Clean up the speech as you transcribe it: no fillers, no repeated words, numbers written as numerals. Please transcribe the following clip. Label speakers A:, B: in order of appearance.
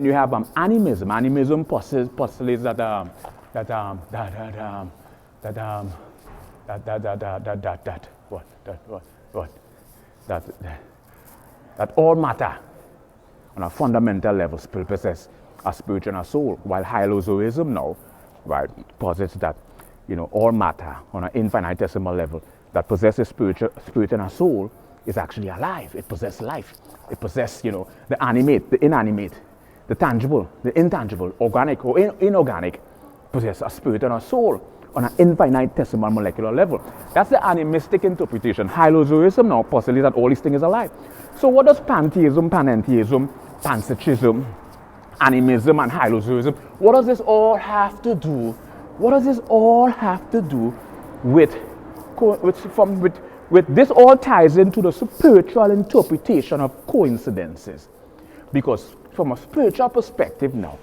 A: You have animism. Animism postulates that all matter on a fundamental level still possess a spirit and a soul, while Hylozoism now, right, posits that, you know, all matter on an infinitesimal level that possesses spirit and a soul is actually alive. It possesses life. It possesses, you know, the animate, the inanimate, the tangible, the intangible, organic or inorganic, possess a spirit and a soul on an infinitesimal molecular level. That's the animistic interpretation. Hylozoism now postulates that all these things is alive. So what does pantheism, panentheism, panpsychism, animism, and hylozoism, what does this all have to do? What does this all have to do with this all ties into the spiritual interpretation of coincidences? Because from a spiritual perspective now,